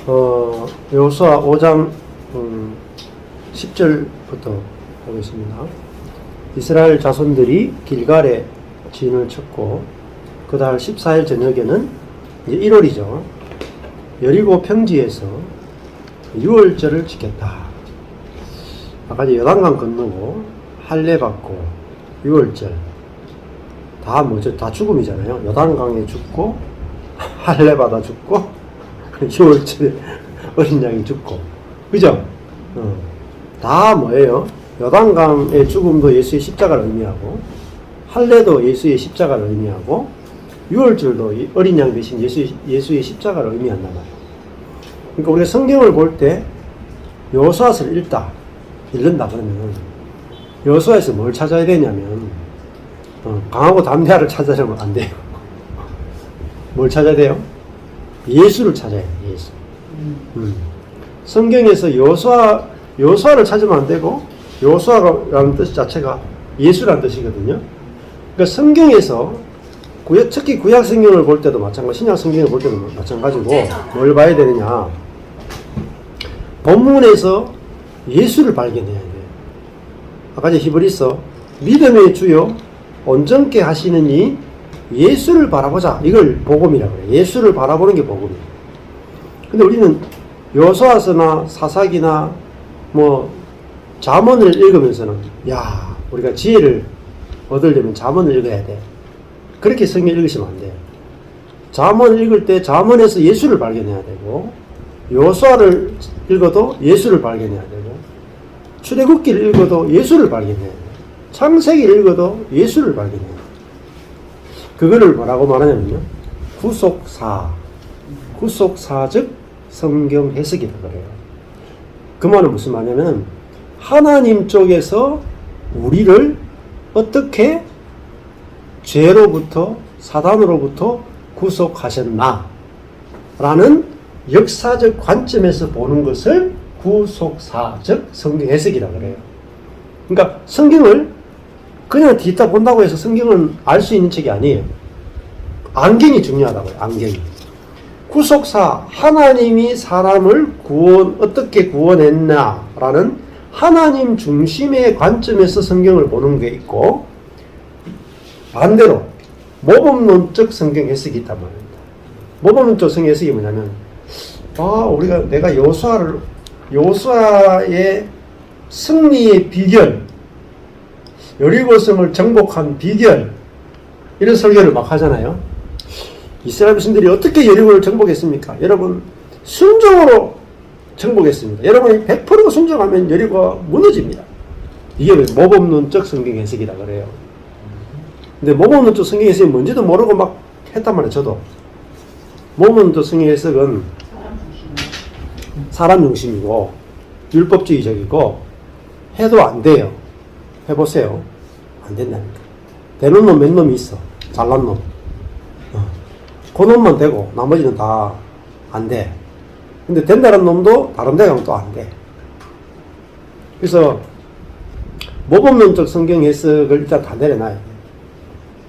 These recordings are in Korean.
여호수아 5장 10절부터 보겠습니다. 이스라엘 자손들이 길갈에 진을 쳤고 그 달 14일 저녁에는 이제 1월이죠. 여리고 평지에서 6월절을 지켰다. 아까 이제 요단강 건너고 할례 받고 6월절 다 뭐죠? 다 죽음이잖아요. 요단강에 죽고 할례 받아 죽고 6월절에 어린 양이 죽고 그죠? 다 뭐예요? 요단강의 죽음도 예수의 십자가를 의미하고 할례도 예수의 십자가를 의미하고 6월절도 어린 양 대신 예수의 십자가를 의미한단 말이에요. 그러니까 우리가 성경을 볼 때 여호수아서를 읽는다 그러면 여호수아에서 뭘 찾아야 되냐면 강하고 담대하를 찾아내면 안 돼요. 뭘 찾아야 돼요? 예수를 찾아야 돼요. 예수. 성경에서 여호수아를 찾으면 안 되고 여호수아라는 뜻 자체가 예수라는 뜻이거든요. 그러니까 성경에서 특히 구약 성경을 볼 때도 마찬가지, 신약 성경을 볼 때도 마찬가지고 뭘 봐야 되느냐? 본문에서 예수를 발견해야 돼요. 아까 이제 히브리서 믿음의 주요 온전케 하시는 이 예수를 바라보자. 이걸 복음이라고 해요. 예수를 바라보는 게 복음이에요. 근데 우리는 여호수아서나 사사기나 뭐 잠언을 읽으면서는 야, 우리가 지혜를 얻으려면 잠언을 읽어야 돼. 그렇게 성경 읽으시면 안 돼요. 잠언을 읽을 때 잠언에서 예수를 발견해야 되고 여호수아를 읽어도 예수를 발견해야 되고 출애굽기를 읽어도 예수를 발견해야 돼요. 창세기를 읽어도 예수를 발견해야 돼요. 그거를 뭐라고 말하냐면요. 구속사즉 성경 해석이라고 그래요. 그 말은 무슨 말이냐면 하나님 쪽에서 우리를 어떻게 죄로부터 사단으로부터 구속하셨나 라는 역사적 관점에서 보는 것을 구속사적 성경 해석이라고 그래요. 그러니까 성경을 그냥 뒤따 본다고 해서 성경은 알 수 있는 책이 아니에요. 안경이 중요하다고요. 안경이. 구속사, 하나님이 사람을 어떻게 구원했나라는 하나님 중심의 관점에서 성경을 보는 게 있고 반대로 모범론적 성경 해석이 있단 말입니다. 모범론적 성경 해석이 뭐냐면 내가 여호수아의 승리의 비결, 여리고성을 정복한 비결 이런 설교를 막 하잖아요. 이스라엘 백성들이 어떻게 여리고를 정복했습니까? 여러분 순종으로 정복했습니다. 여러분이 100% 순종하면 여리고가 무너집니다. 이게 왜 모범론적 성경 해석이라 그래요. 근데 모범론적 성경 해석이 뭔지도 모르고 막 했단 말이에요. 저도 모범론적 성경 해석은 사람 중심이고 율법주의적이고 해도 안 돼요. 해보세요. 안 된다니까. 되는 놈 몇 놈이 있어. 잘난 놈. 그 놈만 되고 나머지는 다 안 돼. 근데 된다는 놈도 다른 데 가면 또 안 돼. 그래서 모범론적 성경 해석을 일단 다 내려놔야 돼.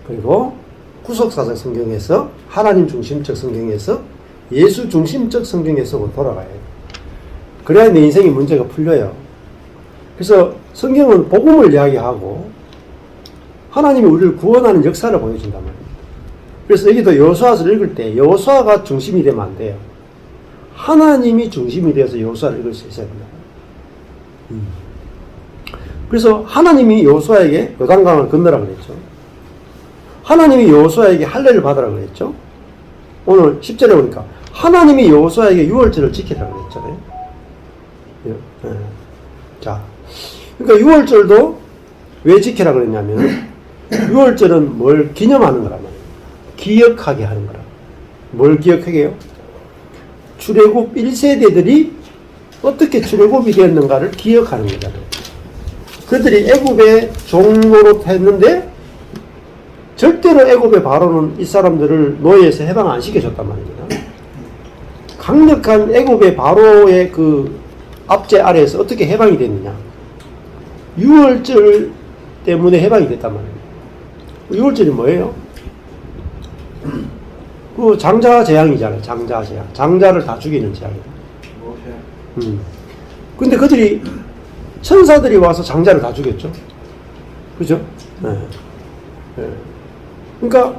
그리고 구속사적 성경 해석, 하나님 중심적 성경 해석, 예수 중심적 성경 해석으로 돌아가야 돼. 그래야 내 인생의 문제가 풀려요. 그래서 성경은 복음을 이야기하고 하나님이 우리를 구원하는 역사를 보여준단 말입니다. 그래서 여기도 여호수아서를 읽을 때 여호수아가 중심이 되면 안 돼요. 하나님이 중심이 되어서 여호수아를 읽을 수 있어야 된다. 그래서 하나님이 여호수아에게 요단강을 건너라 그랬죠. 하나님이 여호수아에게 할례를 받으라 그랬죠. 오늘 10절에 보니까 하나님이 여호수아에게 6월절을 지키라 그랬잖아요. 자, 그러니까 6월절도 왜 지키라 그랬냐면 6월절은 뭘 기념하는 거란 말이에요. 기억하게 하는 거라. 뭘 기억하게 해요? 출애굽 1세대들이 어떻게 출애굽이 되었는가를 기억하는 거잖아요. 그들이 애굽의 종노릇 했는데 절대로 애굽의 바로는 이 사람들을 노예에서 해방 안 시켜줬단 말입니다. 강력한 애굽의 바로의 그 압제 아래에서 어떻게 해방이 됐느냐? 6월절 때문에 해방이 됐단 말입니다. 6월절이 뭐예요? 그 장자 재앙이잖아요. 장자 재앙. 장자를 다 죽이는 재앙이다. 근데 그들이, 천사들이 와서 장자를 다 죽였죠. 그죠? 네. 네. 그러니까,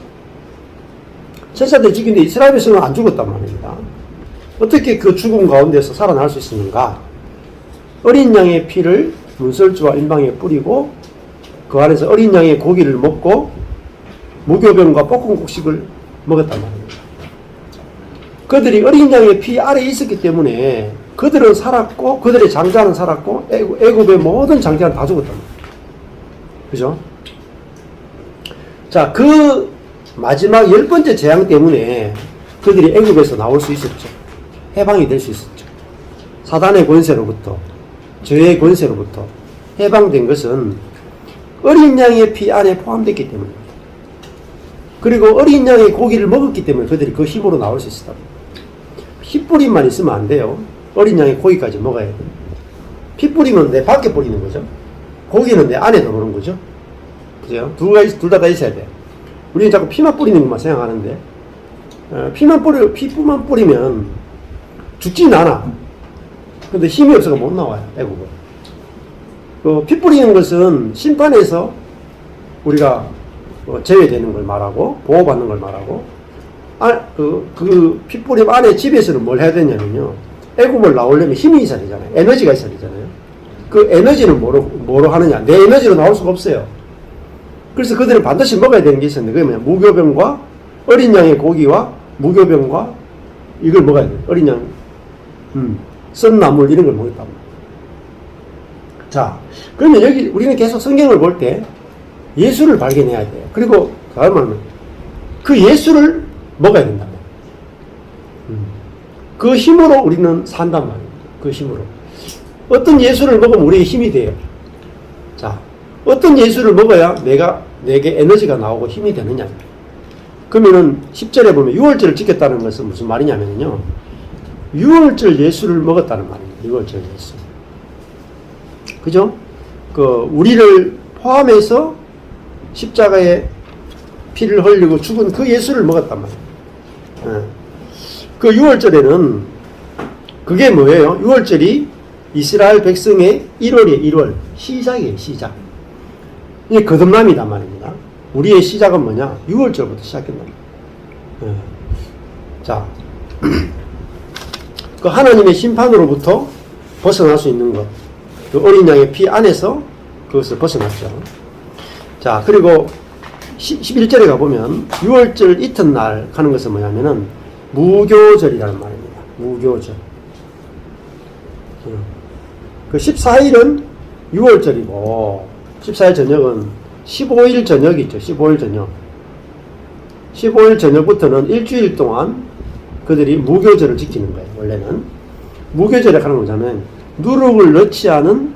천사들이 죽인데 이스라엘 백성은 안 죽었단 말입니다. 어떻게 그 죽음 가운데서 살아날 수 있었는가? 어린 양의 피를 문설주와 임방에 뿌리고 그 안에서 어린 양의 고기를 먹고 무교병과 볶음국식을 먹었단 말입니다. 그들이 어린 양의 피 아래에 있었기 때문에 그들은 살았고 그들의 장자는 살았고 애굽의 모든 장자는 다 죽었단 말입니다. 그죠? 자, 그 마지막 10번째 재앙 때문에 그들이 애굽에서 나올 수 있었죠. 해방이 될 수 있었죠. 사단의 권세로부터, 죄의 권세로부터 해방된 것은 어린 양의 피 안에 포함됐기 때문입니다. 그리고 어린 양의 고기를 먹었기 때문에 그들이 그 힘으로 나올 수 있었다. 핏뿌림만 있으면 안 돼요. 어린 양의 고기까지 먹어야 돼요. 핏뿌림은 내 밖에 뿌리는 거죠. 고기는 내 안에 들어오는 거죠. 그죠? 둘 다 있어야 돼요. 우리는 자꾸 피만 뿌리는 것만 생각하는데, 피만 뿌리면 죽지는 않아. 근데 힘이 없어서 못 나와요, 애국은. 피 뿌리는 것은 심판에서 우리가 제외되는 걸 말하고, 보호받는 걸 말하고, 피 뿌림 안에 집에서는 뭘 해야 되냐면요. 애국을 나오려면 힘이 있어야 되잖아요. 에너지가 있어야 되잖아요. 그 에너지는 뭐로 하느냐. 내 에너지로 나올 수가 없어요. 그래서 그들은 반드시 먹어야 되는 게 있었는데, 그게 뭐냐. 무교병과 어린 양의 고기와 무교병과 이걸 먹어야 돼요. 어린 양, 썬 나물 이런 걸 먹었단 말이에요. 자, 그러면 여기 우리는 계속 성경을 볼 때 예수를 발견해야 돼요. 그리고 다음 말은 그 예수를 먹어야 된단 말이에요. 그 힘으로 우리는 산단 말이에요. 그 힘으로. 어떤 예수를 먹으면 우리의 힘이 돼요. 자, 어떤 예수를 먹어야 내게 에너지가 나오고 힘이 되느냐. 그러면은 10절에 보면 6월절을 지켰다는 것은 무슨 말이냐면요. 6월절 예수를 먹었다는 말입니다. 6월절 예수. 그죠? 우리를 포함해서 십자가에 피를 흘리고 죽은 그 예수를 먹었단 말이에요. 그 6월절에는 그게 뭐예요? 6월절이 이스라엘 백성의 1월이에요. 1월. 시작이에요. 시작. 이게 거듭남이단 말입니다. 우리의 시작은 뭐냐? 6월절부터 시작된다. 자, 그 하나님의 심판으로부터 벗어날 수 있는 것. 그 어린 양의 피 안에서 그것을 벗어났죠. 자, 그리고 11절에 가보면 6월절 이튿날 하는 것은 뭐냐면은 무교절이라는 말입니다. 무교절. 그 14일은 6월절이고 14일 저녁은 15일 저녁이 있죠. 15일 저녁. 15일 저녁부터는 일주일 동안 그들이 무교절을 지키는 거예요. 원래는. 무교절에 하는 거잖아요. 누룩을 넣지 않은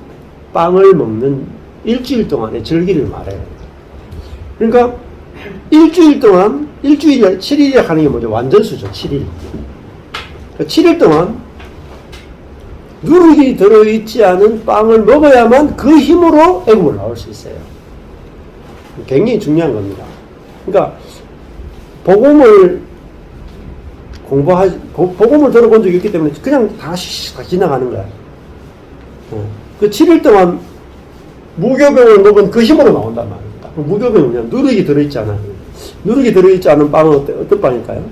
빵을 먹는 일주일 동안의 절기를 말해요. 그러니까 일주일 동안, 일주일에 7일이라 하는 게 뭐죠? 완전수죠. 7일. 그러니까 7일 동안 누룩이 들어있지 않은 빵을 먹어야만 그 힘으로 애국을 나올 수 있어요. 굉장히 중요한 겁니다. 그러니까 복음을 복음을 들어본 적이 있기 때문에 그냥 다 지나가는 거야. 그 7일 동안 무교병을 먹은 그 힘으로 나온단 말입니다. 무교병은 그냥 누룩이 들어있지 않아요. 누룩이 들어있지 않은 빵은 어떤 빵일까요?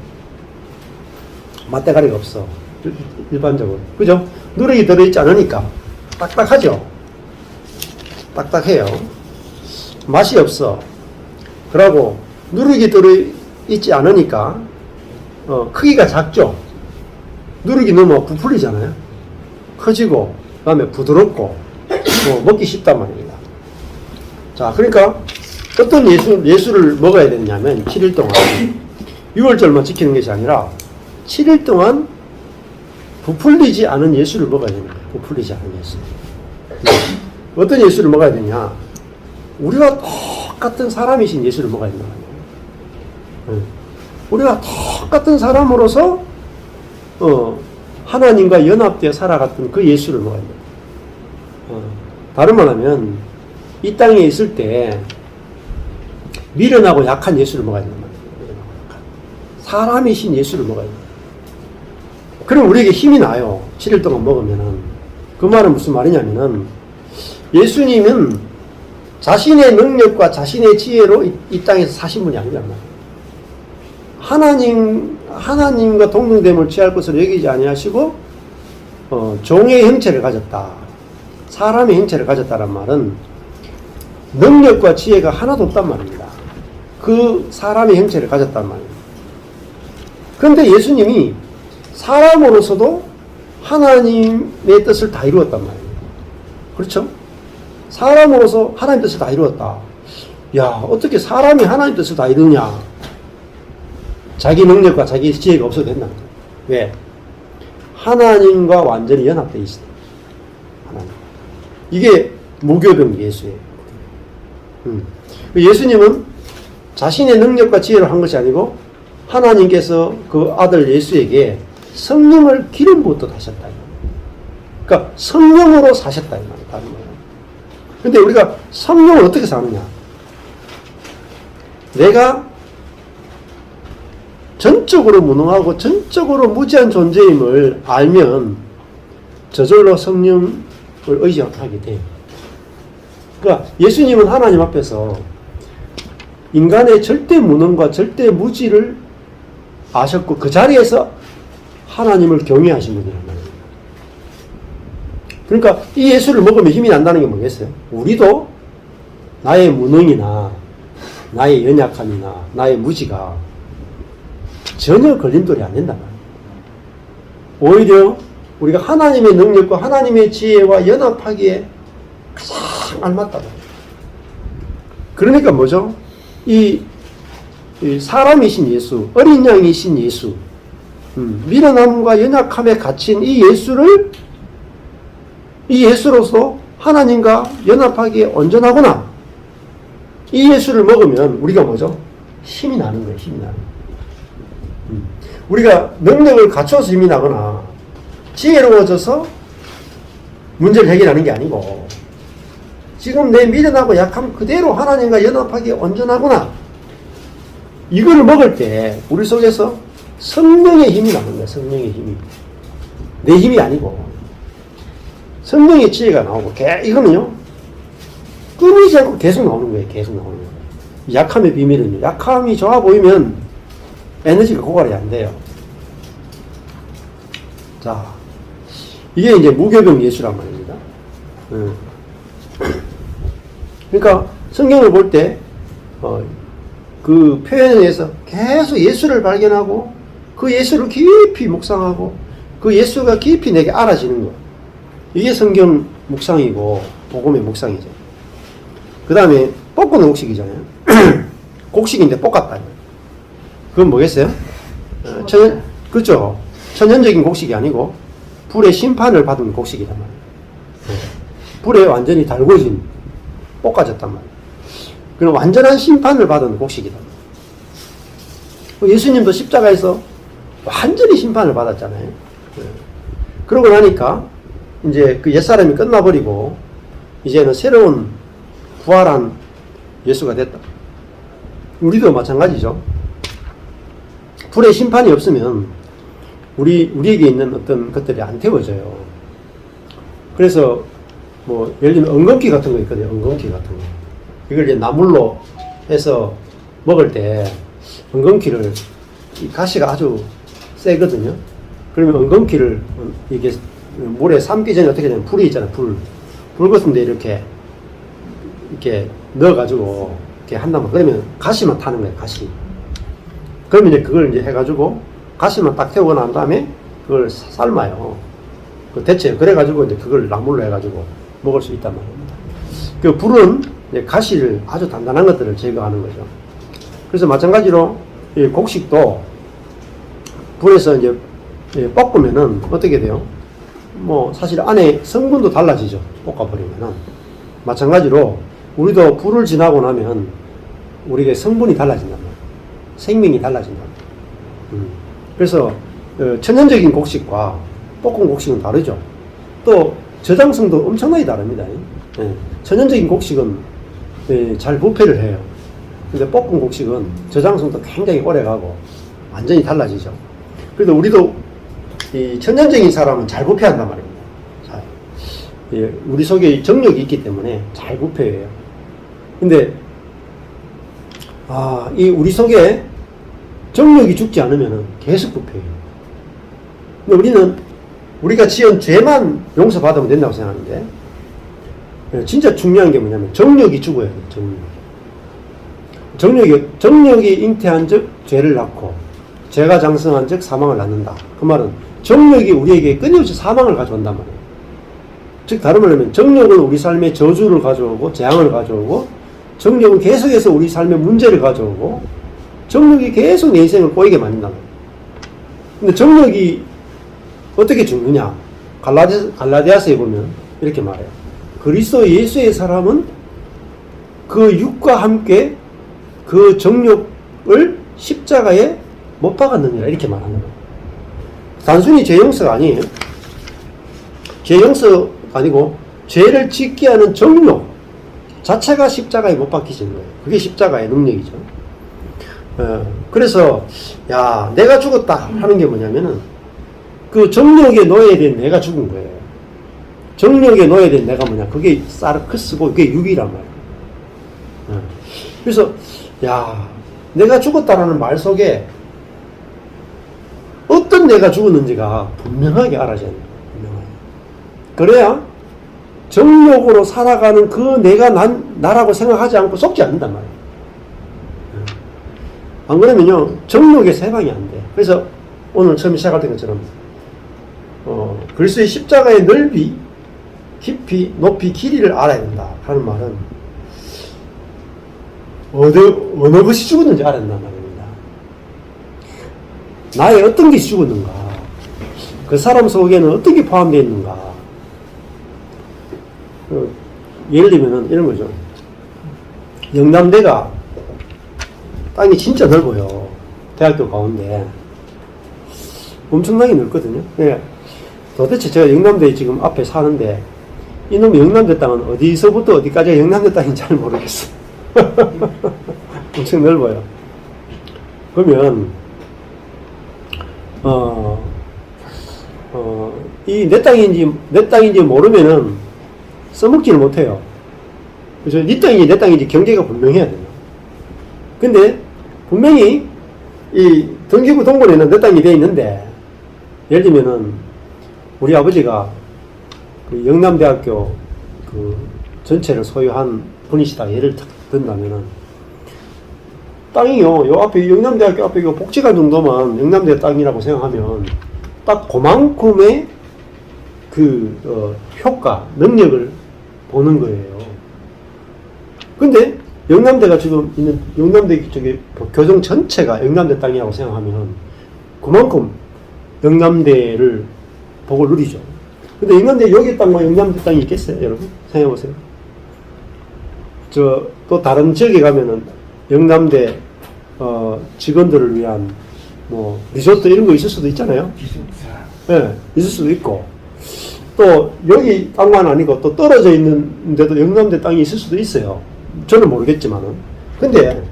맛대가리가 없어. 일반적으로. 그죠? 누룩이 들어있지 않으니까 딱딱하죠? 딱딱해요. 맛이 없어. 그러고 누룩이 들어있지 않으니까 크기가 작죠? 누룩이 너무 부풀리잖아요? 커지고 그 다음에 부드럽고 먹기 쉽단 말입니다. 자, 그러니까 어떤 예수를 먹어야 되냐면 7일 동안 6월절만 지키는 것이 아니라 7일 동안 부풀리지 않은 예수를 먹어야 됩니다. 부풀리지 않은 예수. 어떤 예수를 먹어야 되냐? 우리가 똑같은 사람이신 예수를 먹어야 된다. 우리가 똑같은 사람으로서 하나님과 연합되어 살아갔던 그 예수를 먹어야 된다. 다른 말하면 이 땅에 있을 때 미련하고 약한 예수를 먹어야 된다. 사람이신 예수를 먹어야 된다. 그럼 우리에게 힘이 나요. 7일 동안 먹으면은. 그 말은 무슨 말이냐면은 예수님은 자신의 능력과 자신의 지혜로 이 땅에서 사신 분이 아니란 말이에요. 하나님과 동등됨을 취할 것으로 여기지 아니하시고 종의 형체를 가졌다. 사람의 형체를 가졌다란 말은 능력과 지혜가 하나도 없단 말입니다. 그 사람의 형체를 가졌단 말입니다. 그런데 예수님이 사람으로서도 하나님의 뜻을 다 이루었단 말이에요. 그렇죠? 사람으로서 하나님 뜻을 다 이루었다. 야, 어떻게 사람이 하나님 뜻을 다 이루냐? 자기 능력과 자기 지혜가 없어도 된다. 왜? 하나님과 완전히 연합되어 있어. 하나님. 이게 무교병 예수예요. 예수님은 자신의 능력과 지혜로 한 것이 아니고 하나님께서 그 아들 예수에게 성령을 기름 부었다 하셨다. 그러니까 성령으로 사셨다. 다른 말이에요. 근데 우리가 성령을 어떻게 사느냐? 내가 전적으로 무능하고 전적으로 무지한 존재임을 알면 저절로 성령을 의지하게 돼요. 그러니까 예수님은 하나님 앞에서 인간의 절대 무능과 절대 무지를 아셨고 그 자리에서 하나님을 경외하신 분이란 말이에요. 그러니까 이 예수를 먹으면 힘이 난다는 게 뭐겠어요? 우리도 나의 무능이나 나의 연약함이나 나의 무지가 전혀 걸림돌이 안 된단 말이에요. 오히려 우리가 하나님의 능력과 하나님의 지혜와 연합하기에 가장 알맞다. 그러니까 뭐죠? 이 사람이신 예수, 어린 양이신 예수, 미련함과 연약함에 갇힌 이 예수로서 하나님과 연합하기에 온전하구나. 이 예수를 먹으면 우리가 뭐죠? 힘이 나는 거예요. 힘이 나는 거예요. 우리가 능력을 갖춰서 힘이 나거나 지혜로워져서 문제를 해결하는 게 아니고 지금 내 미련하고 약함 그대로 하나님과 연합하기에 온전하구나. 이거를 먹을 때 우리 속에서 성령의 힘이 나는 거예요. 성령의 힘이. 내 힘이 아니고 성령의 지혜가 나오고 이거는요 끊이지 않고 계속 나오는 거예요. 계속 나오는 거예요. 약함의 비밀은요. 약함이 좋아 보이면 에너지가 고갈이 안 돼요. 자, 이게 이제 무교병 예수란 말입니다. 그러니까 성경을 볼 때 그 표현에 의해서 계속 예수를 발견하고 그 예수를 깊이 묵상하고 그 예수가 깊이 내게 알아지는 거. 이게 성경 묵상이고 복음의 묵상이죠. 그 다음에 볶는 곡식이잖아요. 곡식인데 볶았다. 그건 뭐겠어요? 그렇죠. 천연적인 곡식이 아니고 불의 심판을 받은 곡식이란 말이에요. 불에 완전히 달궈진 볶아졌단 말이에요. 그럼 완전한 심판을 받은 곡식이다. 예수님도 십자가에서 완전히 심판을 받았잖아요. 그러고 나니까 이제 그 옛사람이 끝나버리고 이제는 새로운 부활한 예수가 됐다. 우리도 마찬가지죠. 불의 심판이 없으면 우리에게 있는 어떤 것들이 안 태워져요. 그래서 뭐 예를 들면 엉겅퀴 같은 거 있거든요. 엉겅퀴 같은 거. 이걸 이제 나물로 해서 먹을 때 엉겅퀴를 이 가시가 아주 세거든요. 그러면 엉겅퀴를 이게 물에 삶기 전에 어떻게 되냐면 불이 있잖아요. 불 같은데 이렇게 넣어가지고 이렇게 한단 말이에요. 그러면 가시만 타는 거예요. 가시. 그러면 이제 그걸 이제 해가지고 가시만 딱 태우고 난 다음에 그걸 삶아요. 그 대체 그래가지고 이제 그걸 나물로 해가지고 먹을 수 있단 말입니다. 그 불은 이제 가시를 아주 단단한 것들을 제거하는 거죠. 그래서 마찬가지로 이 곡식도 불에서 이제 볶으면은 어떻게 돼요? 뭐 사실 안에 성분도 달라지죠. 볶아버리면은. 마찬가지로 우리도 불을 지나고 나면 우리의 성분이 달라진단 말이에요. 생명이 달라진다. 그래서 천연적인 곡식과 볶은 곡식은 다르죠. 또 저장성도 엄청나게 다릅니다. 천연적인 곡식은 잘 부패를 해요. 근데 볶은 곡식은 저장성도 굉장히 오래 가고 완전히 달라지죠. 그래도 우리도 이 천연적인 사람은 잘 부패한단 말입니다. 자, 예, 우리 속에 정력이 있기 때문에 잘 부패해요. 근데, 이 우리 속에 정력이 죽지 않으면 계속 부패해요. 근데 우리가 지은 죄만 용서받으면 된다고 생각하는데, 진짜 중요한 게 뭐냐면, 정력이 죽어야 돼요, 정력이 잉태한 즉 죄를 낳고, 죄가 장성한 즉 사망을 낳는다. 그 말은, 정력이 우리에게 끊임없이 사망을 가져온단 말이에요. 즉, 다른 말로 하면, 정력은 우리 삶에 저주를 가져오고, 재앙을 가져오고, 정력은 계속해서 우리 삶에 문제를 가져오고, 정력이 계속 내 인생을 꼬이게 만든단 말이에요. 근데 정력이 어떻게 죽느냐? 갈라디아서에 보면 이렇게 말해요. 그리스도 예수의 사람은 그 육과 함께 그 정력을 십자가에 못 박았느니라 이렇게 말하는 거예요. 단순히 죄 용서가 아니에요. 죄 용서가 아니고 죄를 짓게 하는 정력 자체가 십자가에 못 박히신 거예요. 그게 십자가의 능력이죠. 그래서 내가 죽었다 하는 게 뭐냐면은 그 정력에 놓여야 된 내가 죽은 거예요. 정력에 놓여야 된 내가 뭐냐? 그게 사르크스고 그게 육이란 말이에요. 그래서 내가 죽었다라는 말 속에 어떤 내가 죽었는지가 분명하게 알아져야 돼요. 분명하게. 그래야 정력으로 살아가는 그 내가 나라고 생각하지 않고 속지 않는단 말이에요. 안 그러면요, 정력에서 해방이 안 돼. 그래서 오늘 처음 시작할 때 것처럼, 그리스도의 십자가의 넓이, 깊이, 높이, 길이를 알아야 된다 하는 말은, 어느 것이 죽었는지 알아야 된단 말입니다. 나의 어떤 것이 죽었는가? 그 사람 속에는 어떤 게 포함되어 있는가? 예를 들면 이런 거죠. 영남대가 땅이 진짜 넓어요. 대학교 가운데. 엄청나게 넓거든요. 네. 도대체 제가 영남대에 지금 앞에 사는데, 이놈의 영남대 땅은 어디서부터 어디까지가 영남대 땅인지 잘 모르겠어요. 엄청 넓어요. 그러면, 이 내 땅인지 모르면은 써먹지를 못해요. 그래서 네 땅인지 내 땅인지 경계가 분명해야 돼요. 근데, 분명히, 이 등기부 동본에는 내 땅이 돼 있는데, 예를 들면은, 우리 아버지가 그 영남대학교 그 전체를 소유한 분이시다. 예를 든다면은, 땅이요, 요 앞에, 영남대학교 앞에 요 복지관 정도만 영남대 땅이라고 생각하면, 딱 그만큼의 효과, 능력을 보는 거예요. 근데, 영남대가 지금 있는, 영남대 쪽에 교정 전체가 영남대 땅이라고 생각하면, 그만큼 영남대를 복을 누리죠. 근데 영남대 여기 땅과 영남대 땅이 있겠어요, 여러분? 생각해보세요. 또 다른 지역에 가면은, 영남대, 직원들을 위한, 리조트 이런 거 있을 수도 있잖아요. 예, 있을 수도 있고. 또, 여기 땅만 아니고, 또 떨어져 있는데도 영남대 땅이 있을 수도 있어요. 저는 모르겠지만은. 근데,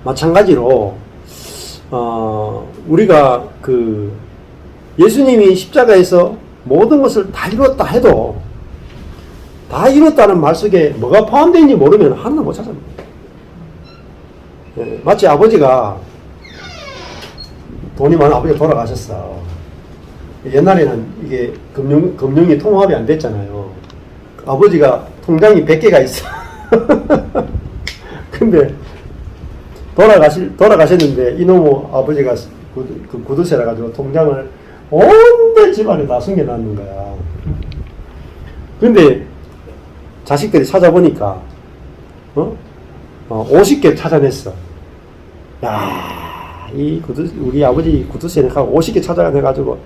마찬가지로, 우리가 예수님이 십자가에서 모든 것을 다 이뤘다 해도, 다 이뤘다는 말 속에 뭐가 포함되어 있는지 모르면 하나도 못 찾아냅니다. 예, 마치 아버지가, 돈이 많은 아버지가 돌아가셨어. 옛날에는 이게 금융이 통합이 안 됐잖아요. 아버지가 통장이 100개가 있어. 근데, 돌아가셨는데, 이놈의 아버지가 구두쇠라 가지고 통장을 온데 집안에 다 숨겨놨는 거야. 근데, 자식들이 찾아보니까, 50개 찾아냈어. 우리 아버지 구두쇠는 하고 50개 찾아내가지고,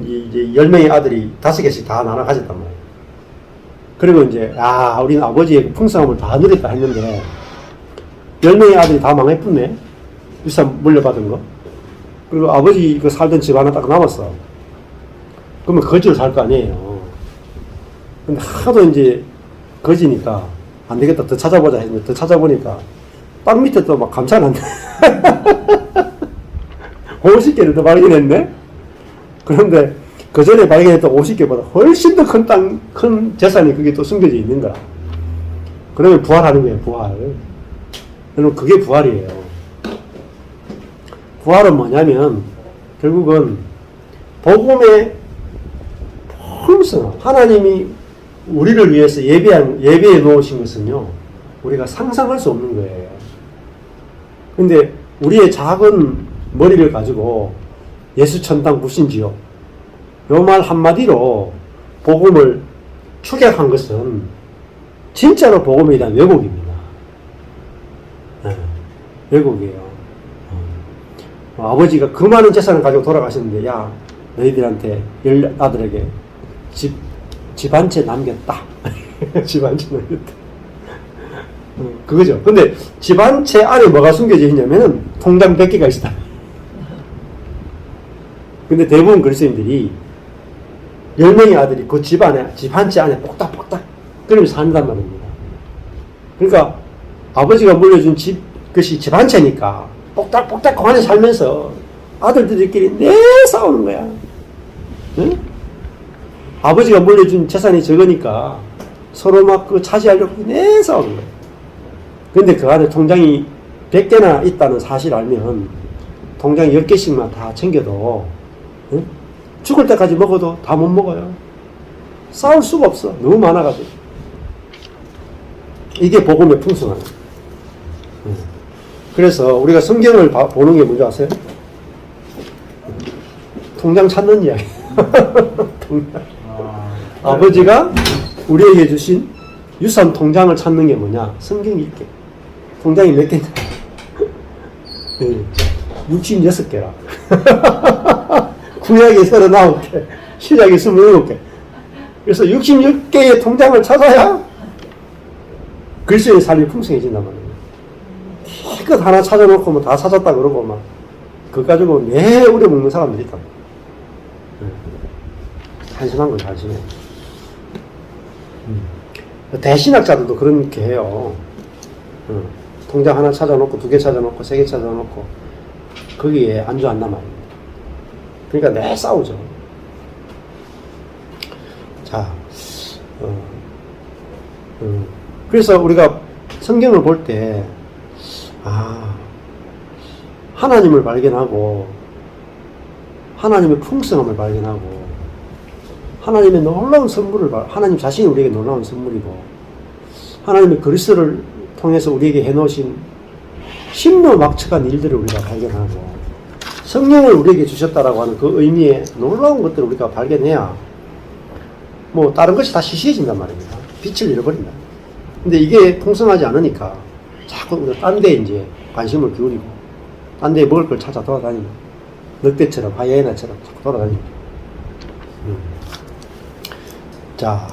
이제 10명의 아들이 5개씩 다 나눠 가졌단 말이야. 그리고 이제, 우리는 아버지의 풍성함을 다 누렸다 했는데, 10명의 아들이 다 망해뿐네. 유산 물려받은 거. 그리고 아버지 살던 집 하나 딱 남았어. 그러면 거지로 살 거 아니에요. 근데 하도 이제 거지니까 안 되겠다. 더 찾아보자 했는데 더 찾아보니까 땅 밑에 또 막 감춰놨네. 50개를 더 발견했네? 그런데 그 전에 발견했던 50개보다 훨씬 더 큰 재산이 그게 또 숨겨져 있는 거야. 그러면 부활하는 거예요, 부활. 여러분, 그게 부활이에요. 부활은 뭐냐면, 결국은, 복음의 풍성, 하나님이 우리를 위해서 예배해 놓으신 것은요, 우리가 상상할 수 없는 거예요. 근데, 우리의 작은 머리를 가지고, 예수 천당 불신지요. 요 말 한마디로, 복음을 축약한 것은, 진짜로 복음에 대한 왜곡입니다. 네, 왜곡이에요. 아버지가 그 많은 재산을 가지고 돌아가셨는데, 야, 너희들한테, 아들에게 집 한 채 남겼다. 집 한 채 남겼다. 그거죠. 근데 집 한 채 안에 뭐가 숨겨져 있냐면은, 통장 100개가 있다. 근데 대부분 그리스도인들이 10명의 아들이 그 집 안에, 집 한 채 안에 똑딱똑딱 그러면서 산단 말입니다. 그러니까 아버지가 물려준 그것이 집 한 채니까 똑딱똑딱 그 안에 살면서 아들들끼리 내 싸우는 거야. 응? 아버지가 물려준 재산이 적으니까 서로 막 그 차지하려고 내 싸우는 거야. 근데 그 안에 통장이 100개나 있다는 사실 알면 통장 10개씩만 다 챙겨도 응? 죽을 때까지 먹어도 다 못 먹어요. 싸울 수가 없어. 너무 많아가지고. 이게 복음의 풍성함. 그래서 우리가 성경을 보는 게 뭔지 아세요? 통장 찾는 이야기. 통장. 아버지가 우리에게 주신 유산 통장을 찾는 게 뭐냐? 성경이 있게. 통장이 몇 개냐? 66개라. 구약이 39개, 신약이 27개. 그래서 66개의 통장을 찾아야 그리스도의 삶이 풍성해진단 말이에요. 기껏 하나 찾아놓고 뭐 다 찾았다 그러고 막 그거 가지고 매 우려먹는 사람들이 있다. 한심한 건 한심해. 대신학자들도 그렇게 해요. 통장 하나 찾아놓고 2개 찾아놓고 3개 찾아놓고 거기에 안주한단 말입니다. 그러니까 매 싸우죠. 자, 그래서 우리가 성경을 볼 때, 하나님을 발견하고, 하나님의 풍성함을 발견하고, 하나님의 놀라운 선물을, 하나님 자신이 우리에게 놀라운 선물이고, 하나님의 그리스도를 통해서 우리에게 해놓으신 신묘막측한 일들을 우리가 발견하고, 성령을 우리에게 주셨다라고 하는 그 의미의 놀라운 것들을 우리가 발견해야, 뭐, 다른 것이 다 시시해진단 말입니다. 빛을 잃어버린다. 근데 이게 풍성하지 않으니까, 자꾸 우리가 딴 데 이제 관심을 기울이고, 딴 데에 먹을 걸 찾아 돌아다니고, 늑대처럼, 하이에나처럼 자꾸 돌아다니고. 자,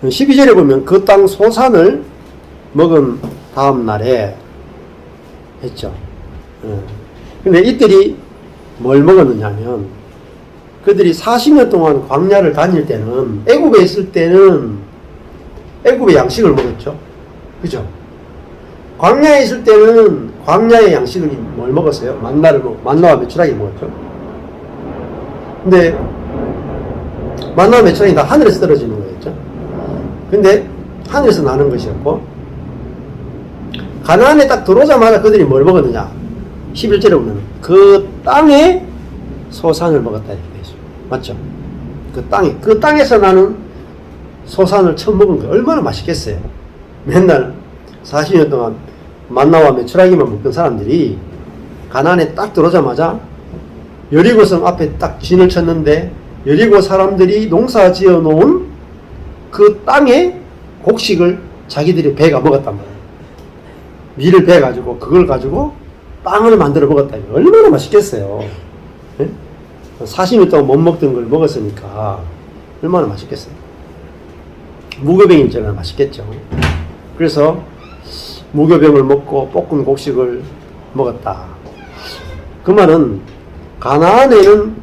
12절에 보면 그 땅 소산을 먹은 다음 날에 했죠. 근데 이들이 뭘 먹었느냐 하면, 그들이 40년 동안 광야를 다닐 때는, 애굽에 있을 때는 애굽의 양식을 먹었죠. 그죠? 광야에 있을 때는 광야의 양식을 뭘 먹었어요? 만나와 메추라기 먹었죠. 근데 만나와 메추라기 다 하늘에서 떨어지는 거였죠. 근데 하늘에서 나는 것이었고, 가나안에 딱 들어오자마자 그들이 뭘 먹었느냐? 11절에 보면 그 땅에 소산을 먹었다 이렇게 되죠. 맞죠? 그 땅에서 나는 소산을 처음 먹은 거예요. 얼마나 맛있겠어요. 맨날 40년 동안 만나와 메추라기만 먹던 사람들이 가나안에 딱 들어오자마자 여리고성 앞에 딱 진을 쳤는데, 여리고 사람들이 농사 지어 놓은 그 땅의 곡식을 자기들이 배가 먹었단 말이에요. 밀을 베가지고 그걸 가지고 빵을 만들어 먹었다. 얼마나 맛있겠어요. 네? 40년 동안 못 먹던 걸 먹었으니까 얼마나 맛있겠어요. 무교병일전은 맛있겠죠. 그래서 무교병을 먹고 볶은 곡식을 먹었다. 그 말은 가나안에는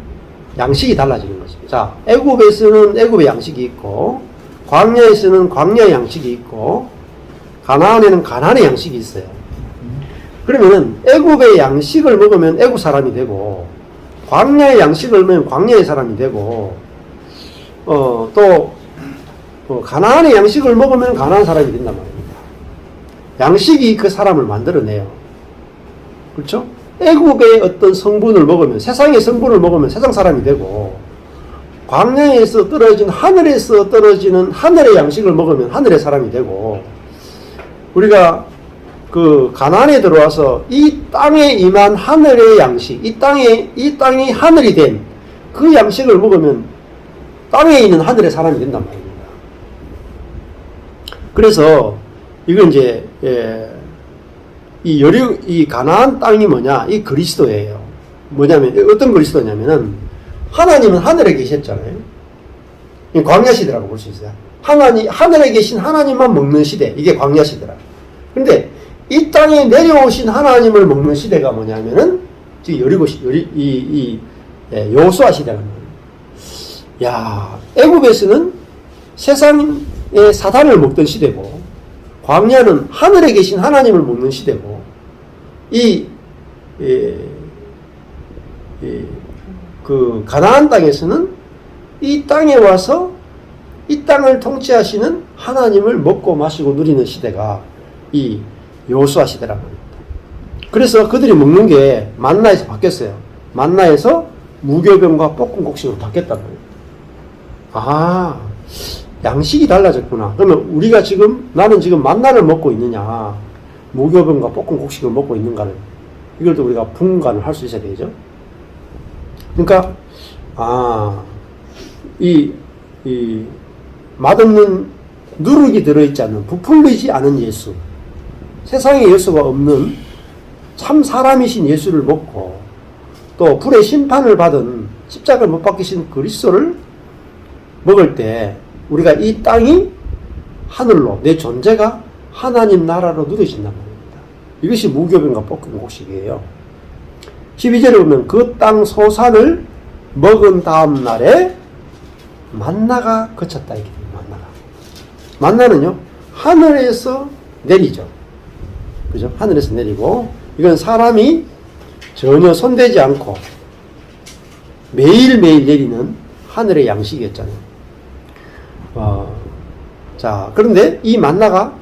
양식이 달라지는 것입니다. 자, 애굽에서는 애굽의 양식이 있고, 광야에서는 광야의 양식이 있고, 가나안에는 가나안의 양식이 있어요. 그러면은 애굽의 양식을 먹으면 애굽 사람이 되고, 광야의 양식을 먹으면 광야의 사람이 되고, 가나안의 양식을 먹으면 가나안 사람이 된단 말입니다. 양식이 그 사람을 만들어내요. 그렇죠? 애국의 어떤 성분을 먹으면, 세상의 성분을 먹으면 세상 사람이 되고, 광야에서 떨어진, 하늘에서 떨어지는 하늘의 양식을 먹으면 하늘의 사람이 되고, 우리가 그 가나안에 들어와서 이 땅에 임한 하늘의 양식, 이 땅이 하늘이 된 그 양식을 먹으면 땅에 있는 하늘의 사람이 된단 말입니다. 그래서 이건 이제 이 가나안 땅이 뭐냐? 이 그리스도예요. 뭐냐면 어떤 그리스도냐면은 하나님은 하늘에 계셨잖아요. 광야 시대라고 볼 수 있어요. 하늘에 계신 하나님만 먹는 시대, 이게 광야 시대라. 근데 이 땅에 내려오신 하나님을 먹는 시대가 뭐냐면은 지금 여호수아 시대라는 거예요. 야, 애굽에서는 세상의 사단을 먹던 시대고, 광야는 하늘에 계신 하나님을 먹는 시대고, 그 가나안 땅에서는 이 땅에 와서 이 땅을 통치하시는 하나님을 먹고 마시고 누리는 시대가 이 여호수아 시대란 말입니다. 그래서 그들이 먹는 게 만나에서 바뀌었어요. 만나에서 무교병과 볶은 곡식으로 바뀌었단 말이에요. 아, 양식이 달라졌구나. 그러면 나는 지금 만나를 먹고 있느냐, 무교병과 볶은 곡식을 먹고 있는가를, 이걸 또 우리가 분간을 할 수 있어야 되죠. 그러니까, 맛없는 누룩이 들어있지 않는, 부풀리지 않은 예수, 세상에 예수가 없는 참 사람이신 예수를 먹고, 또 불의 심판을 받은 십자가를 못 박히신 그리스도를 먹을 때 우리가 이 땅이 하늘로, 내 존재가 하나님 나라로 누려진단 말입니다. 이것이 무교병과 볶은 곡식이에요. 12절에 보면 그 땅 소산을 먹은 다음 날에 만나가 그쳤다. 이게 만나는요, 하늘에서 내리죠. 그죠? 하늘에서 내리고, 이건 사람이 전혀 손대지 않고 매일매일 내리는 하늘의 양식이었잖아요. 자, 그런데 이 만나가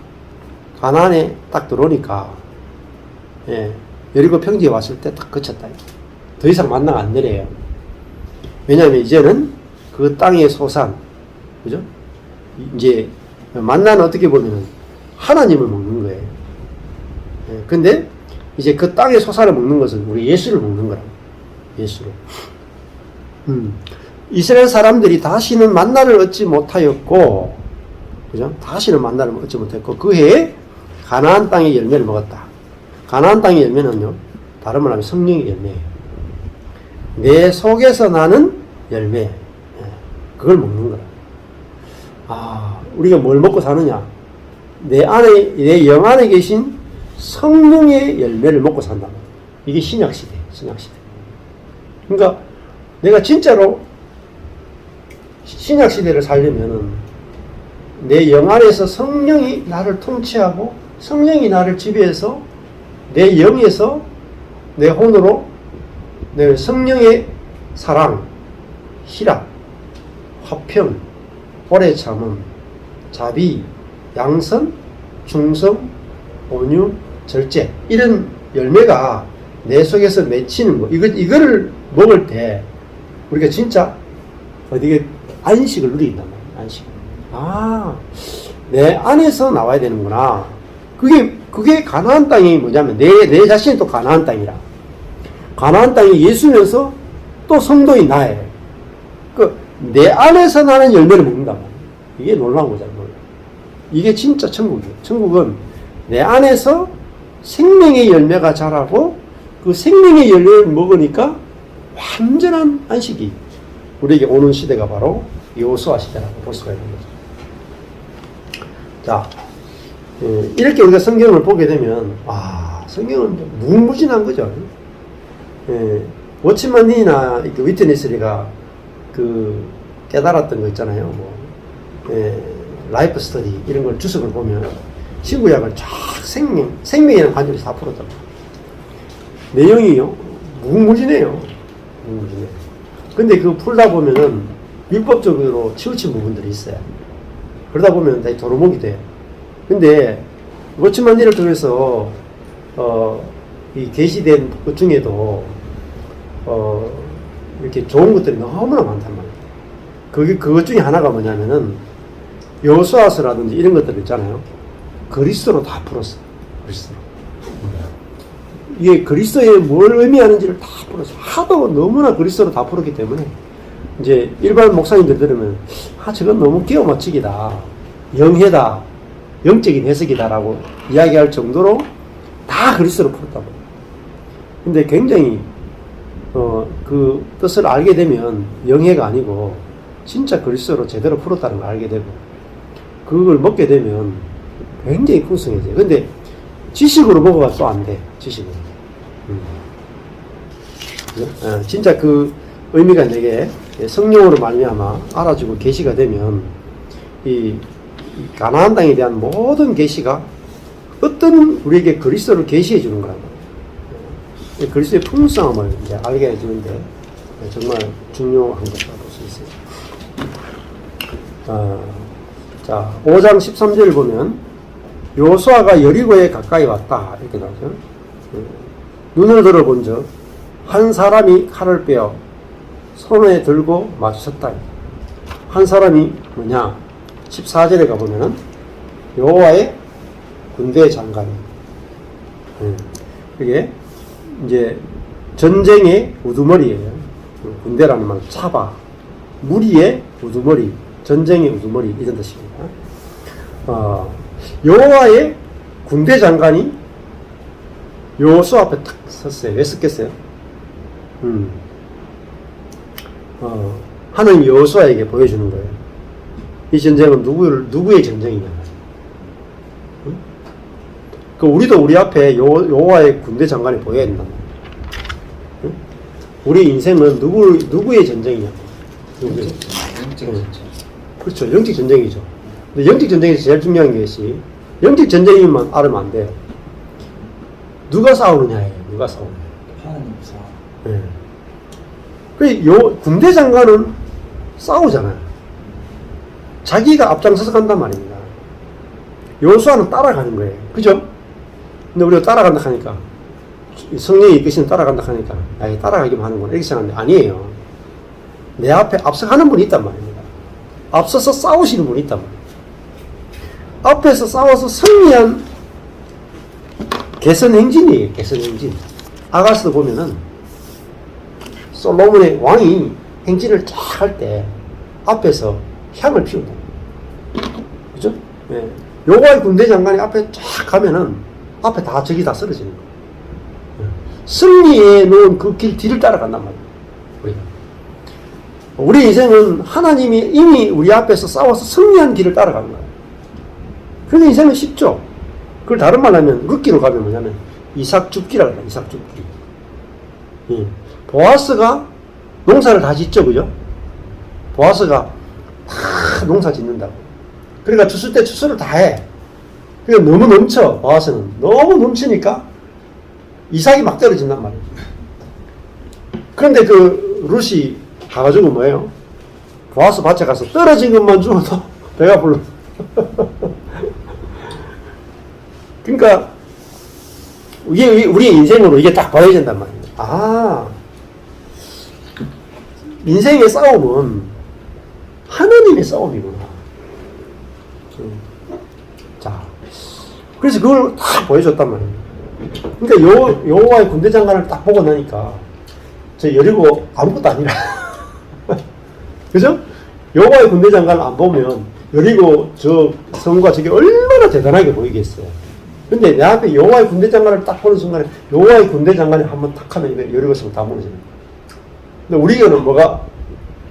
가나안에 딱 들어오니까, 여리고 평지에 왔을 때 딱 그쳤다. 더 이상 만나가 안 내려요. 왜냐하면 이제는 그 땅의 소산, 그죠? 이제 만나는 어떻게 보면은 하나님을 먹는 거예요. 근데 이제 그 땅의 소산을 먹는 것은 우리 예수를 먹는 거라고. 예수를. 이스라엘 사람들이 다시는 만나를 얻지 못하였고, 그죠? 다시는 만나를 얻지 못했고, 그 해에 가나안 땅의 열매를 먹었다. 가나안 땅의 열매는요, 다른 말로 하면 성령의 열매예요. 내 속에서 나는 열매. 그걸 먹는 거라. 우리가 뭘 먹고 사느냐? 내 영 안에 계신 성령의 열매를 먹고 산다. 이게 신약시대. 그러니까 내가 진짜로 신약시대를 살려면은 내 영 안에서 성령이 나를 통치하고 성령이 나를 지배해서 내 영에서 내 혼으로 내 성령의 사랑, 희락, 화평, 오래 참음, 자비, 양선, 충성, 온유, 절제, 이런 열매가 내 속에서 맺히는 거. 이거를 먹을 때 우리가 진짜 어디게 안식을 누린단 말이에요. 안식. 내 안에서 나와야 되는구나. 그게 가나안 땅이 뭐냐면 내 자신이 또 가나안 땅이라. 가나안 땅이 예수면서 또 성도인 나예요. 내 안에서 나는 열매를 먹는단 말이에요. 이게 놀라운 거잖아요. 이게 진짜 천국이에요. 천국은 내 안에서 생명의 열매가 자라고 그 생명의 열매를 먹으니까 완전한 안식이 우리에게 오는 시대가 바로 여호수아 시대라고 볼 수가 있는 거죠. 자, 이렇게 우리가 성경을 보게 되면 성경은 무궁무진한 거죠. 워치만 니나 위트니스리가 깨달았던 거 있잖아요. 라이프 스터디 이런 걸 주석을 보면 신구약을 쫙 생명이라는 관점에서 다 풀었단 말이에요. 내용이요 무궁무진해요. 부분 중에. 근데 그거 풀다 보면은 율법적으로 치우친 부분들이 있어요. 그러다 보면 다시 도루묵이 돼요. 근데 그렇지만 예를 들어서 이 계시된 것 중에도 이렇게 좋은 것들이 너무나 많단 말이에요. 그것 중에 하나가 뭐냐면은 여호수아서라든지 이런 것들 있잖아요. 그리스도로 다 풀었어. 그리스도로. 이게 그리스도에 뭘 의미하는지를 다 풀었어. 하도 너무나 그리스도로 다 풀었기 때문에 이제 일반 목사님들 들으면 저건 너무 끼워 맞추기다, 영해다, 영적인 해석이다라고 이야기할 정도로 다 그리스도로 풀었다고. 근데 굉장히 그 뜻을 알게 되면 영해가 아니고 진짜 그리스도로 제대로 풀었다는 걸 알게 되고 그걸 먹게 되면 굉장히 풍성해져요. 근데 지식으로 먹어가 또 안 돼. 지식으로. 진짜 그 의미가 되게 성령으로 말미암아 알아주고 계시가 되면 이 가나안 땅에 대한 모든 계시가 어떤 우리에게 그리스도를 계시해 주는 거란 말이에요. 그리스도의 풍성함을 이제 알게 해주는데 정말 중요한 것이라고 볼 수 있어요. 자, 5장 13절을 보면 여호수아가 여리고에 가까이 왔다 이렇게 나오죠. 눈을 들어본 적 한 사람이 칼을 빼어 손에 들고 마주쳤다. 한 사람이 뭐냐? 14절에 가보면은 여호와의 군대 장관. 그게 이제 전쟁의 우두머리예요. 군대라는 말은 차바, 무리의 우두머리, 전쟁의 우두머리 이런 뜻입니다. 여호와의 군대 장관이 여호수아 앞에 탁 섰어요. 왜 섰겠어요? 하나님 여호수아에게 보여주는 거예요. 이 전쟁은 누구의 전쟁이냐? 우리도 우리 앞에 여호와의 군대 장관이 보여야 된다. 우리 인생은 누구의 전쟁이냐? 영적 전쟁. 그렇죠. 영적 전쟁이죠. 근데 영적 전쟁에서 제일 중요한 것이 영적 전쟁이만 알으면 안 돼요. 누가 싸우느냐예요. 누가 싸우느냐. 하나님 싸움. 네. 군대 장관은 싸우잖아요. 자기가 앞장서서 간단 말입니다. 여호수아는 따라가는 거예요. 그죠? 근데 우리가 따라간다 하니까 성령이 이끄시는 따라간다 하니까 따라가기만 하는구나 이렇게 생각하는데 아니에요. 내 앞에 앞서가는 분이 있단 말입니다. 앞서서 싸우시는 분이 있단 말이에요. 앞에서 싸워서 승리한 개선행진이에요. 개선행진. 아가스도 보면은 솔로몬의 왕이 행진을 쫙 할 때 앞에서 향을 피운다. 그죠? 네. 여호와의 군대 장관이 앞에 쫙 가면은 앞에 다 적이 다 쓰러지는 거예요. 네. 승리해 놓은 그 길 뒤를 따라간단 말이에요. 우리가. 우리 인생은 하나님이 이미 우리 앞에서 싸워서 승리한 길을 따라가는 거예요. 그래서 인생은 쉽죠. 그걸 다른 말로 하면 룻기로 가면 뭐냐면 이삭줍기라고 해요. 이삭줍기. 예. 보아스가 농사를 다 짓죠. 그죠? 보아스가 다 농사 짓는다고. 그러니까 추수 때 추수를 다 해. 그러니까 너무 넘쳐. 보아스는 너무 넘치니까 이삭이 막 떨어진단 말이에요. 그런데 그 룻이 가가지고 뭐예요? 보아스 밭에 가서 떨어진 것만 주어도 배가 불러. 그러니까 우리의 인생으로 이게 딱 보여진단 말이에요. 인생의 싸움은 하나님의 싸움이구나. 자, 그래서 그걸 다 보여줬단 말이에요. 그러니까 여호와의 군대 장관을 딱 보고 나니까 저 여리고 아무것도 아니라 그죠? 여호와의 군대 장관을 안 보면 여리고 저 성과 저게 얼마나 대단하게 보이겠어요. 근데 내 앞에 여호와의 군대 장관을 딱 보는 순간에 여호와의 군대 장관이 한번 탁 하면 여리고 성 다 무너지는 거예요. 근데 우리는 뭐가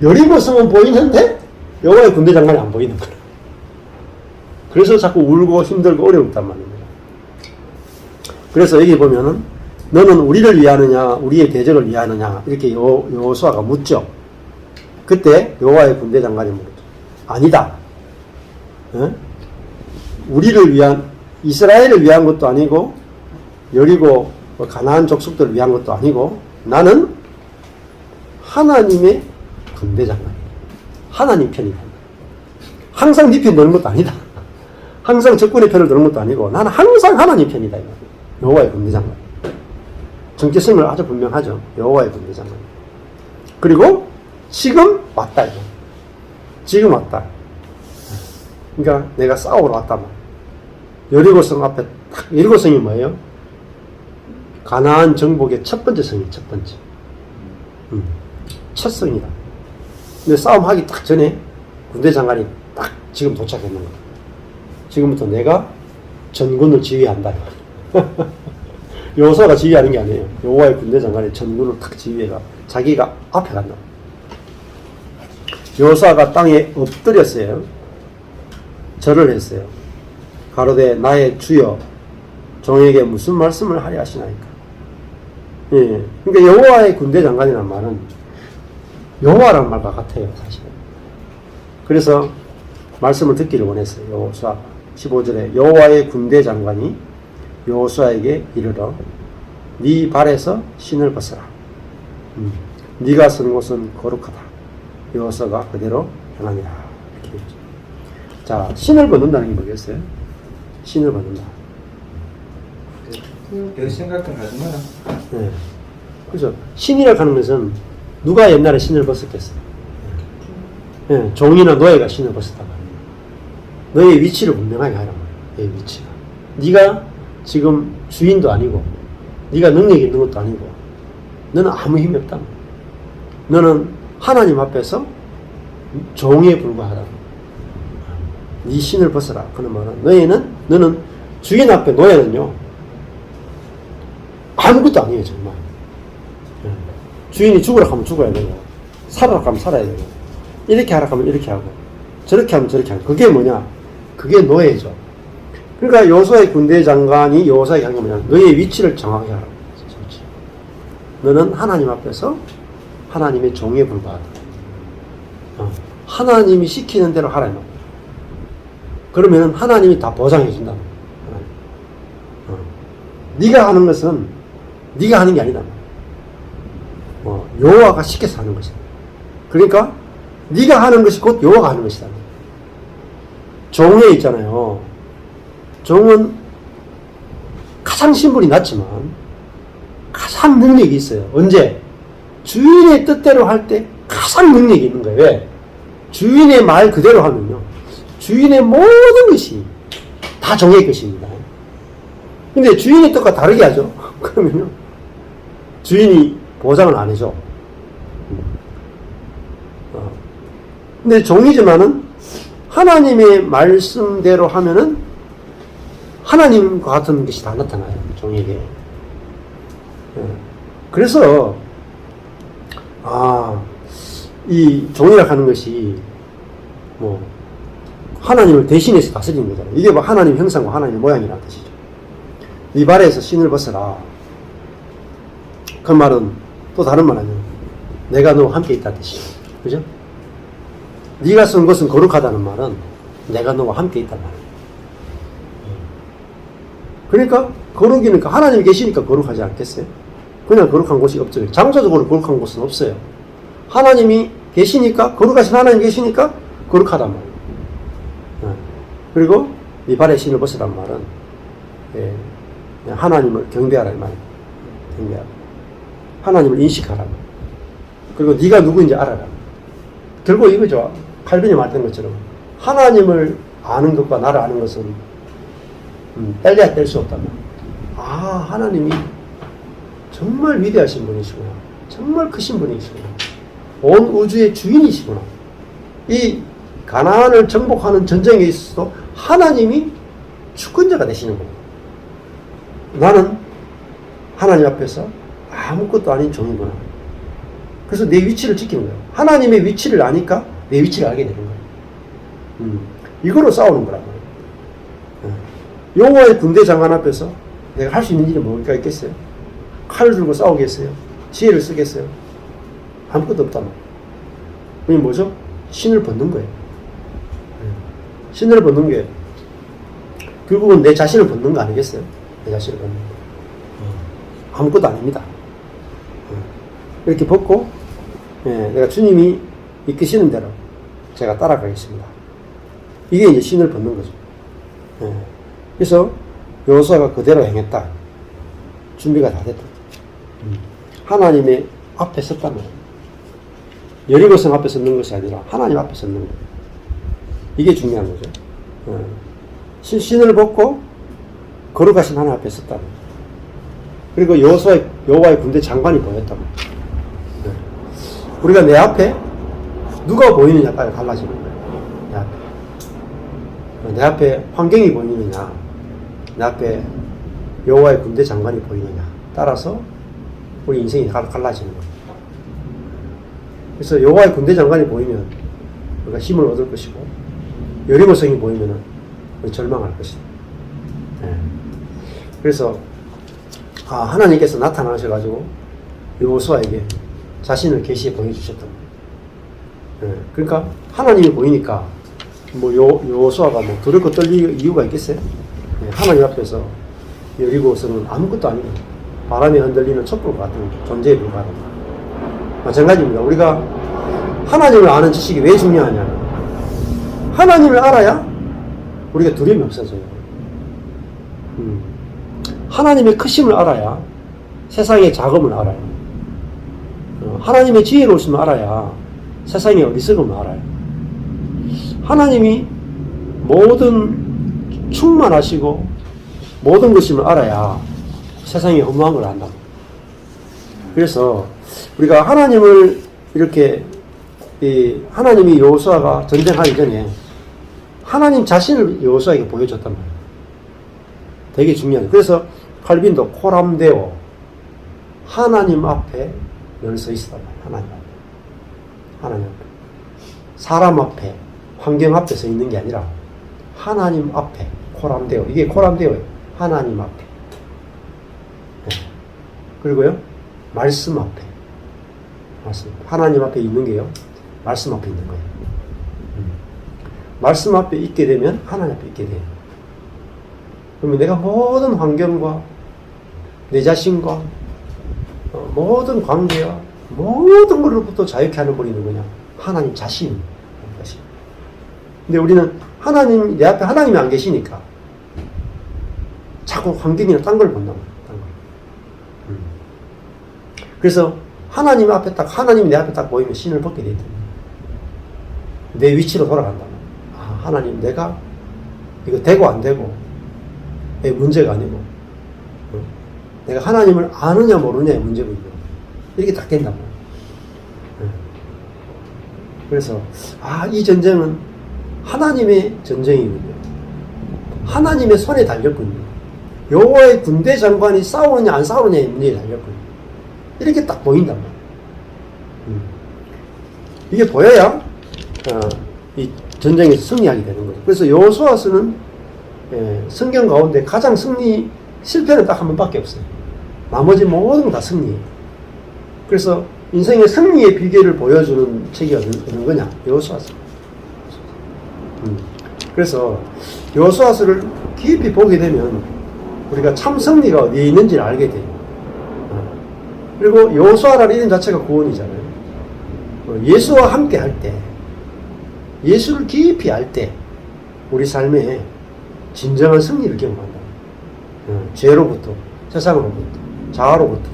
여리고 성은 보이는데 여호와의 군대 장관이 안 보이는 거예요. 그래서 자꾸 울고 힘들고 어려웠단 말입니다. 그래서 여기 보면은 너는 우리를 위하느냐 우리의 대적을 위하느냐 이렇게 여호수아가 묻죠. 그때 여호와의 군대 장관이 묻죠. 아니다. 우리를 위한 이스라엘을 위한 것도 아니고 여리고 가나안 족속들을 위한 것도 아니고 나는 하나님의 군대 장관. 하나님 편이다. 항상 네 편 드는 것도 아니다. 항상 적군의 편을 드는 것도 아니고 나는 항상 하나님 편이다. 여호와의 군대 장관. 정체성을 아주 분명하죠. 여호와의 군대 장관. 그리고 지금 왔다. 이거. 지금 왔다. 그러니까 내가 싸우러 왔다. 여리고성 앞에 딱, 여리고성이 뭐예요? 가나안 정복의 첫 번째 성이 첫 번째. 첫 성이다. 근데 싸움하기 딱 전에 군대 장관이 딱 지금 도착했는 거야. 지금부터 내가 전군을 지휘한다. 여호수아가 지휘하는 게 아니에요. 여호와의 군대 장관이 전군을 딱 지휘해가 자기가 앞에 간다. 여호수아가 땅에 엎드렸어요. 절을 했어요. 가로되 나의 주여 종에게 무슨 말씀을 하려 하시나이까. 예. 그러니까 여호와의 군대 장관이라는 말은 여호와라는 말과 같아요, 사실은. 그래서 말씀을 듣기를 원했어요. 여호수아 15절에 여호와의 군대 장관이 여호수아에게 이르러 네 발에서 신을 벗어라. 네가 선 곳은 거룩하다. 여호수아가 그대로 행하니라. 이렇게 했죠. 자, 신을 벗는다는 게 뭐겠어요? 신을 벗는다. 별 생각도 하지 마라. 네. 그죠. 신이라고 하는 것은 누가 옛날에 신을 벗었겠어요? 네. 종이나 노예가 신을 벗었단 말이에요. 너의 위치를 분명하게 하란 말이에요. 너의 위치가. 네가 지금 주인도 아니고 네가 능력이 있는 것도 아니고 너는 아무 힘이 없다. 너는 하나님 앞에서 종에 불과하다. 네 신을 벗어라. 그런 말은 너는 주인 앞에 노예는요 아무것도 아니에요. 정말. 주인이 죽으라 하면 죽어야 되고 살아라 하면 살아야 되고 이렇게 하라 하면 이렇게 하고 저렇게 하면 저렇게 하고 그게 뭐냐? 그게 노예죠. 그러니까 여호수아의 군대 장관이 여호수아에게 한 게 뭐냐? 너의 위치를 정하게 하라. 너는 하나님 앞에서 하나님의 종에 불과하다. 하나님이 시키는 대로 하라. 그러면 하나님이 다 보장해 준다. 네가 하는 것은 네가 하는 게 아니다. 여호와가 시켜서 하는 것이다. 그러니까 네가 하는 것이 곧 여호와가 하는 것이다. 종에 있잖아요. 종은 가장 신분이 낮지만 가장 능력이 있어요. 언제? 주인의 뜻대로 할 때 가장 능력이 있는 거예요. 왜? 주인의 말 그대로 하면요. 주인의 모든 것이 다 종의 것입니다. 근데 주인의 뜻과 다르게 하죠. 그러면요. 주인이 보장을 안 해줘. 근데 종이지만은 하나님의 말씀대로 하면은 하나님과 같은 것이 다 나타나요. 종에게. 그래서 이 종이라 하는 것이 하나님을 대신해서 다스리는 거잖아요. 이게 뭐 하나님 형상과 하나님의 모양이라는 뜻이죠. 네 발에서 신을 벗어라. 그 말은 또 다른 말 아니에요. 내가 너와 함께 있다는 뜻이죠. 그죠? 네가 쓴 것은 거룩하다는 말은 내가 너와 함께 있다는 말이에요. 그러니까 거룩이니까 하나님이 계시니까 거룩하지 않겠어요? 그냥 거룩한 곳이 없죠. 장소적으로 거룩한 곳은 없어요. 하나님이 계시니까 거룩하신 하나님이 계시니까 거룩하단 말이에요. 그리고 네 발에 신을 벗으란 말은 하나님을 경배하라는 말이에요. 경배하라. 하나님을 인식하라. 그리고 네가 누구인지 알아라. 결국 이거죠. 칼빈이 말했던 것처럼 하나님을 아는 것과 나를 아는 것은 뗄래야 뗄 수 없단 말이에요. 하나님이 정말 위대하신 분이시구나. 정말 크신 분이시구나. 온 우주의 주인이시구나. 이 가나안을 정복하는 전쟁에 있어서도 하나님이 주권자가 되시는 겁니다. 나는 하나님 앞에서 아무것도 아닌 종이구나. 그래서 내 위치를 지키는 거예요. 하나님의 위치를 아니까 내 위치를 알게 되는 거예요. 이거로 싸우는 거란 말이에요. 여호와의 군대 장관 앞에서 내가 할 수 있는 일이 뭐가 있겠어요? 칼을 들고 싸우겠어요? 지혜를 쓰겠어요? 아무것도 없단 말이에요. 그게 뭐죠? 신을 벗는 거예요. 신을 벗는 게 결국은 내 자신을 벗는 거 아니겠어요? 내 자신을 벗는 거. 아무것도 아닙니다. 이렇게 벗고 내가 주님이 이끄시는 대로 제가 따라가겠습니다. 이게 이제 신을 벗는 거죠. 그래서 여호수아가 그대로 행했다. 준비가 다 됐다. 하나님의 앞에 섰단 말이에요. 여리고성 앞에 섰는 것이 아니라 하나님 앞에 섰는 거예요. 이게 중요한 거죠. 신을 벗고 거룩하신 하나님 앞에 섰다. 그리고 여호와의 군대 장관이 보였다. 우리가 내 앞에 누가 보이느냐에 따라 달라지는 거예요. 내 앞에 환경이 보이느냐, 내 앞에 여호와의 군대 장관이 보이느냐 따라서 우리 인생이 갈라지는 거예요. 그래서 여호와의 군대 장관이 보이면 우리가 힘을 얻을 것이고, 여리고성이 보이면 우리 절망할 것이다. 그래서 하나님께서 나타나셔가지고 여호수아에게 자신을 계시해 보여주셨던 거예요. 그러니까 하나님이 보이니까 뭐 여호수아가 뭐 두렵고 떨릴 이유가 있겠어요? 하나님 앞에서 여리고성은 아무것도 아니고 바람에 흔들리는 촛불 같은 존재에 불과하다. 마찬가지입니다. 우리가 하나님을 아는 지식이 왜 중요하냐면, 하나님을 알아야 우리가 두려움이 없어져요. 하나님의 크심을 알아야 세상의 자금을 알아요. 하나님의 지혜로우심을 알아야 세상의 어리석음을 알아요. 하나님이 모든 충만하시고 모든 것임을 알아야 세상의 허무한 걸 안다. 그래서 우리가 하나님을 이렇게 하나님이 여호수아가 전쟁하기 전에 하나님 자신을 여호수아에게 보여줬단 말이에요. 되게 중요해요. 그래서 칼빈도 코람데오, 하나님 앞에 늘 서 있었단 말이에요. 하나님 앞에. 하나님 앞에. 사람 앞에, 환경 앞에 서 있는 게 아니라 하나님 앞에, 코람데오. 이게 코람데오예요. 하나님 앞에. 그리고요, 말씀 앞에. 말씀. 하나님 앞에 있는 게요, 말씀 앞에 있는 거예요. 말씀 앞에 있게 되면 하나님 앞에 있게 돼요. 그러면 내가 모든 환경과 내 자신과 모든 관계와 모든 것으로부터 자유케 하는 분이 누구냐? 하나님 자신인 것이. 근데 우리는 내 앞에 하나님이 안 계시니까 자꾸 환경이나 딴 걸 본단 말이에요. 그래서 하나님이 내 앞에 딱 보이면 신을 벗게 되거든요. 내 위치로 돌아간단 말이에요. 하나님, 내가 이거 되고 안 되고 내 문제가 아니고 내가 하나님을 아느냐 모르냐의 문제군요. 이렇게 딱 된단 말이에요. 그래서 이 전쟁은 하나님의 전쟁이군요. 하나님의 손에 달렸군요. 여호와의 군대 장관이 싸우느냐 안 싸우느냐의 문제에 달렸군요. 이렇게 딱 보인단 말이에요. 이게 보여야 이 전쟁에서 승리하게 되는 거죠. 그래서 여호수아서는 성경 가운데 가장 실패는 딱 한 번밖에 없어요. 나머지 모든 건 다 승리예요. 그래서 인생의 승리의 비결을 보여주는 책이 어느 거냐? 여호수아서. 그래서 여호수아서를 깊이 보게 되면 우리가 참 승리가 어디에 있는지를 알게 돼요. 그리고 여호수아라는 이름 자체가 구원이잖아요. 예수와 함께 할 때, 예수를 깊이 알 때 우리 삶에 진정한 승리를 경험한다. 죄로부터, 세상으로부터, 자아로부터,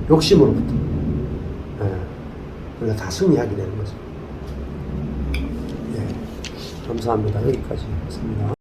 욕심으로부터 우리가 다 승리하게 되는 거죠. 감사합니다. 여기까지 했습니다.